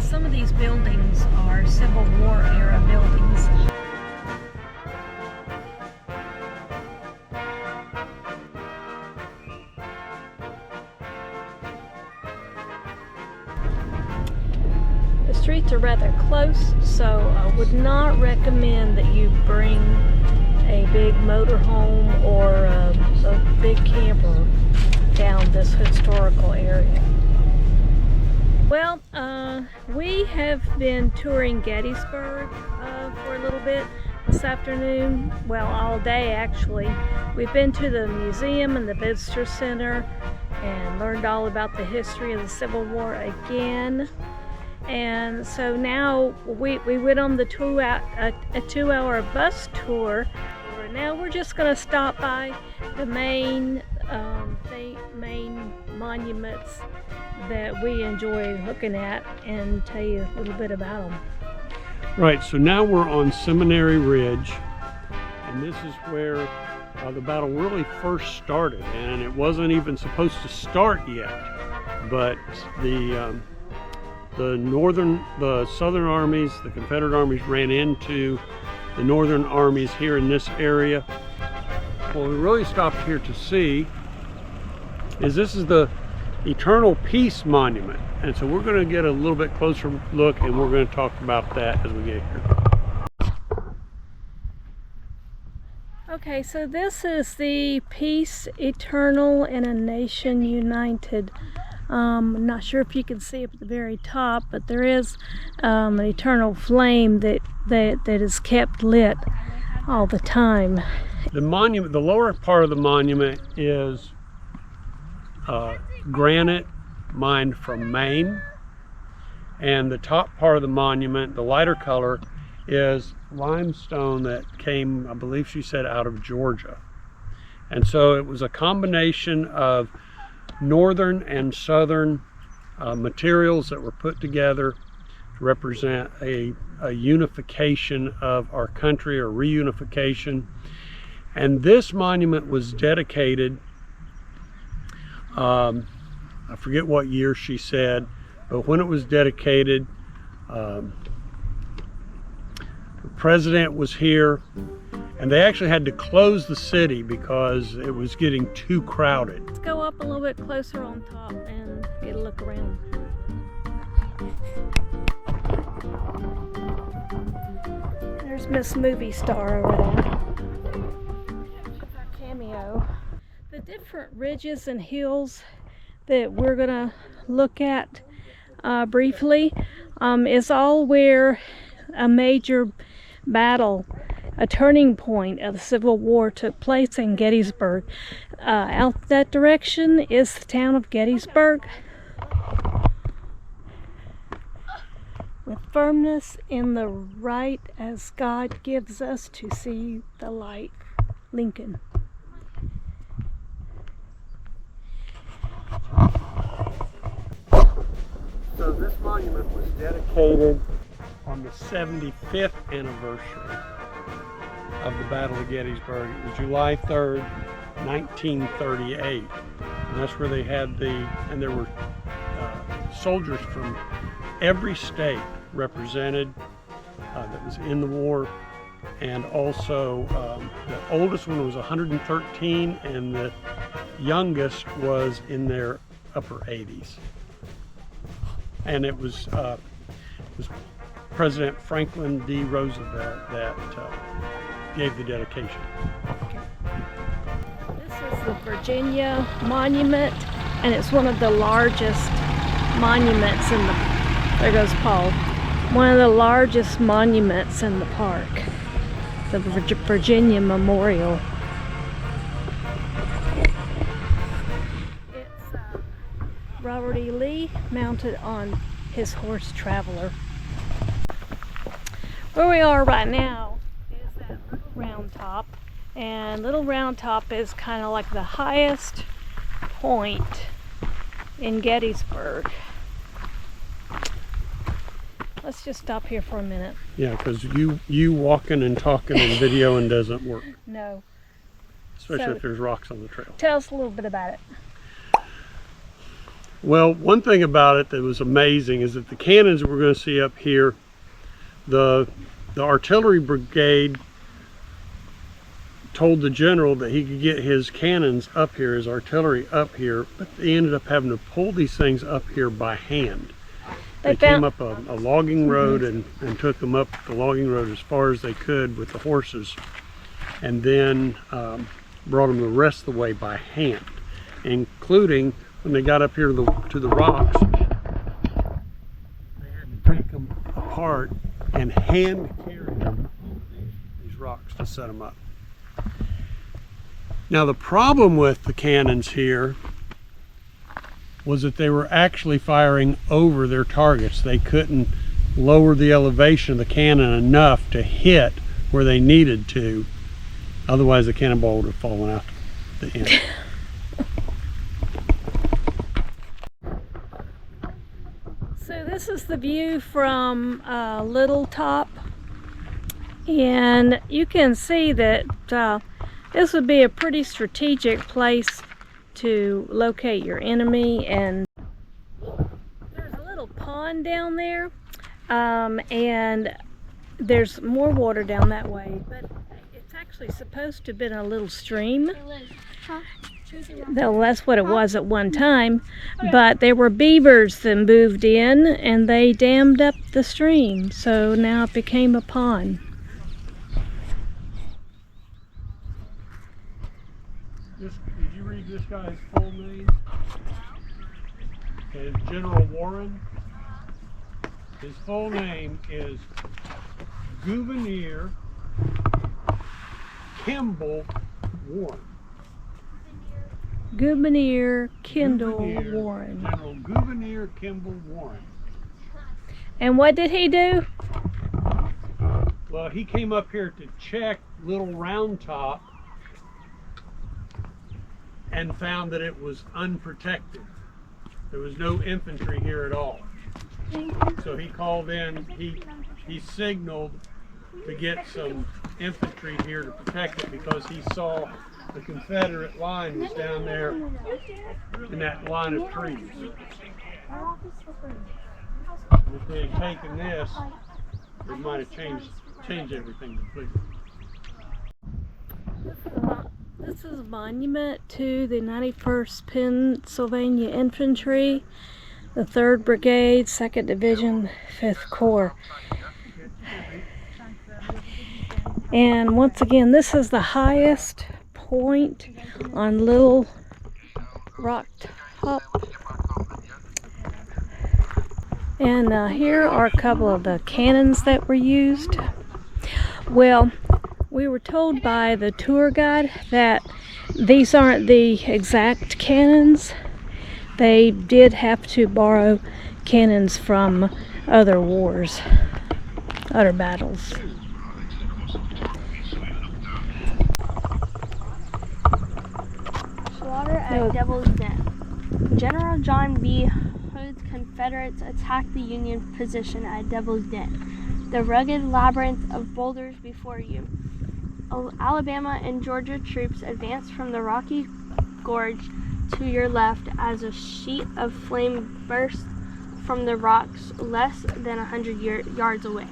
some of these buildings are Civil War era buildings. The streets are rather close, so I would not recommend that you bring a big motorhome or a big camper down this historical area. Well, we have been touring Gettysburg for a little bit this afternoon. Well, all day actually. We've been to the museum and the visitor center and learned all about the history of the Civil War again. And so now we went on the a 2-hour bus tour. Now we're just going to stop by the main monuments that we enjoy looking at and tell you a little bit about them. Right, so now we're on Seminary Ridge, and this is where the battle really first started, and it wasn't even supposed to start yet, but the Southern armies, the Confederate armies, ran into the Northern armies here in this area. What we really stopped here to see is this is the Eternal Peace Monument, and so we're going to get a little bit closer look, and we're going to talk about that as we get here. Okay, so this is the Peace Eternal in a Nation United. I'm not sure if you can see up at the very top, but there is an eternal flame that is kept lit all the time. The monument, the lower part of the monument is granite mined from Maine, and the top part of the monument, the lighter color, is limestone that came, I believe she said, out of Georgia. And so it was a combination of northern and southern materials that were put together to represent a unification of our country, or reunification. And this monument was dedicated, I forget what year she said, but when it was dedicated, the president was here, and they actually had to close the city because it was getting too crowded. Let's go up a little bit closer on top and get a look around. There's Miss Movie Star over there. Cameo. The different ridges and hills that we're gonna look at briefly is all where a major battle, a turning point of the Civil War, took place in Gettysburg. Out that direction is the town of Gettysburg. With firmness in the right as God gives us to see the light. Lincoln. So this monument was dedicated on the 75th anniversary of the Battle of Gettysburg. It was July 3rd, 1938. And that's where they had and there were soldiers from every state represented that was in the war. And also the oldest one was 113, and the youngest was in their upper 80s. And it was President Franklin D. Roosevelt that gave the dedication. This is the Virginia Monument, and it's one of the largest monuments in the, there goes Paul, one of the largest monuments in the park, the Virginia Memorial. It's Robert E. Lee mounted on his horse Traveler. Where we are right now is that Little Round Top, and Little Round Top is kind of like the highest point in Gettysburg. Let's just stop here for a minute. Yeah, because you walking and talking and videoing doesn't work. No. Especially if there's rocks on the trail. Tell us a little bit about it. Well, one thing about it that was amazing is that the cannons we're going to see up here, the artillery brigade told the general that he could get his cannons up here, his artillery up here, but they ended up having to pull these things up here by hand. They came up a logging road and took them up the logging road as far as they could with the horses, and then brought them the rest of the way by hand, including when they got up here to the rocks. They had to take them apart and hand carry them these rocks to set them up. Now the problem with the cannons here was that they were actually firing over their targets. They couldn't lower the elevation of the cannon enough to hit where they needed to. Otherwise the cannonball would have fallen out the end. So this is the view from Little Top, and you can see that this would be a pretty strategic place to locate your enemy. And there's a little pond down there, and there's more water down that way, but it's actually supposed to have been a little stream. Well, that's what it was at one time, but there were beavers that moved in and they dammed up the stream, so now it became a pond. Did you read this guy's full name? Okay, it's General Warren. His full name is Gouverneur Kimball Warren. Gouverneur Kendall Warren. General Gouverneur Kimball Warren. And what did he do? Well, he came up here to check Little Round Top and found that it was unprotected. There was no infantry here at all. So he called in, he signaled to get some infantry here to protect it, because he saw the Confederate line was down there in that line of trees. And if they had taken this, it might have changed everything completely. This is a monument to the 91st Pennsylvania Infantry, the 3rd Brigade, 2nd Division, 5th Corps. And once again, this is the highest point on Little Rock Top. And here are a couple of the cannons that were used. Well, we were told by the tour guide that these aren't the exact cannons. They did have to borrow cannons from other wars, other battles. Slaughter at Devil's Den. General John B. Hood's Confederates attacked the Union position at Devil's Den, the rugged labyrinth of boulders before you. Alabama and Georgia troops advanced from the rocky gorge to your left as a sheet of flame burst from the rocks less than 100 yards away.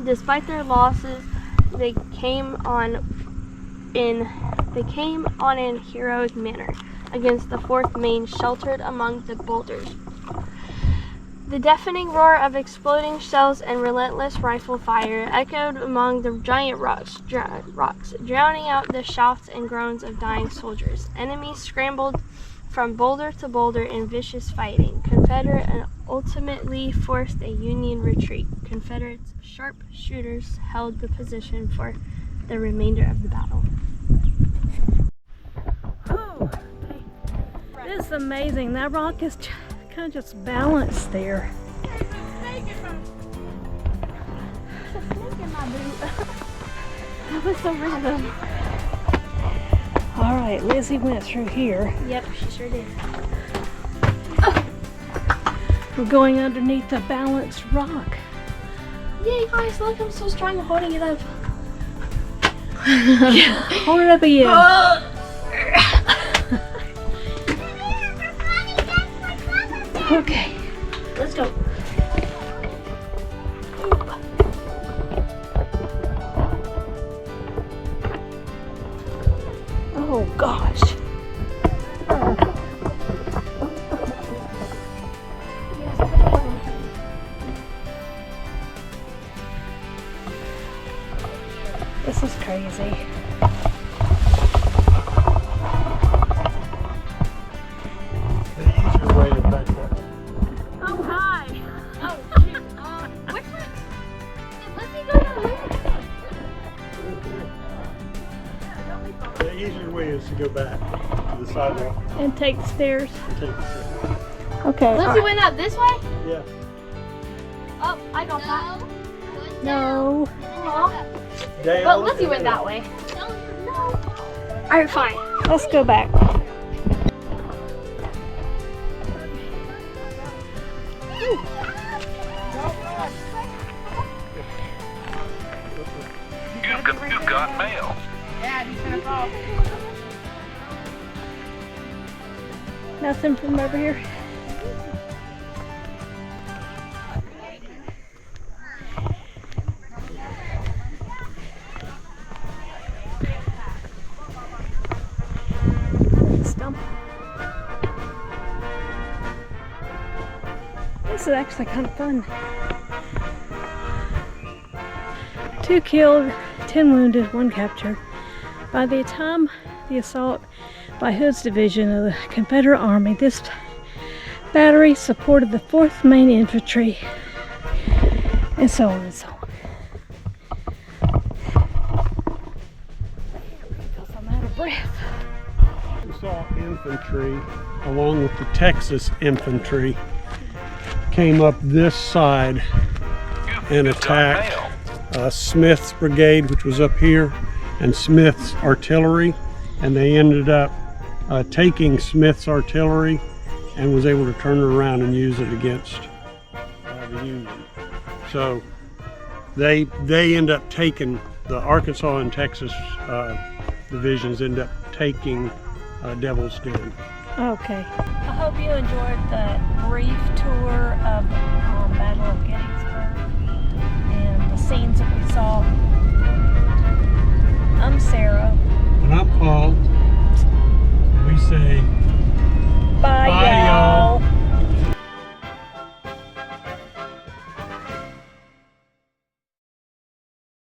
Despite their losses, they came on in heroic manner against the 4th Maine, sheltered among the boulders. The deafening roar of exploding shells and relentless rifle fire echoed among the giant rocks, drowning out the shouts and groans of dying soldiers. Enemies scrambled from boulder to boulder in vicious fighting. Confederate and ultimately forced a Union retreat. Confederates sharpshooters held the position for the remainder of the battle. Oh, this is amazing. That rock is kind of just balanced there. There's a snake in my boot. That was so random. All right, Lizzie went through here. Yep, she sure did. We're going underneath the balanced rock. Yay, guys, look, I'm so strong holding it up. Hold it up again. Okay. Let's go. Oh gosh. This is crazy. The easier way to back up. Oh hi. Oh shoot. Which way? Let's see, go down there. The easier way is to go back to the sidewalk And take the stairs. and take the stairs. Okay. Lizzie went out this way? Yeah. Oh, I got that. No. Aw. Down But Lizzie and went down. that way. No. Alright, fine. Let's go back. You've got mail. Nothing from over here. Stump. This is actually kind of fun. 2 killed, 10 wounded, 1 captured. By the time the assault by Hood's division of the Confederate Army, this battery supported the 4th Maine Infantry, and so on and so on. Because I'm out of breath. Arkansas infantry, along with the Texas infantry, came up this side and You've got attacked mail. Smith's brigade, which was up here, and Smith's artillery, and they ended up taking Smith's artillery and was able to turn it around and use it against the Union. So they end up taking, the Arkansas and Texas divisions end up taking Devil's Den. Okay. I hope you enjoyed the brief tour of the Battle of Gettysburg and the scenes that we saw.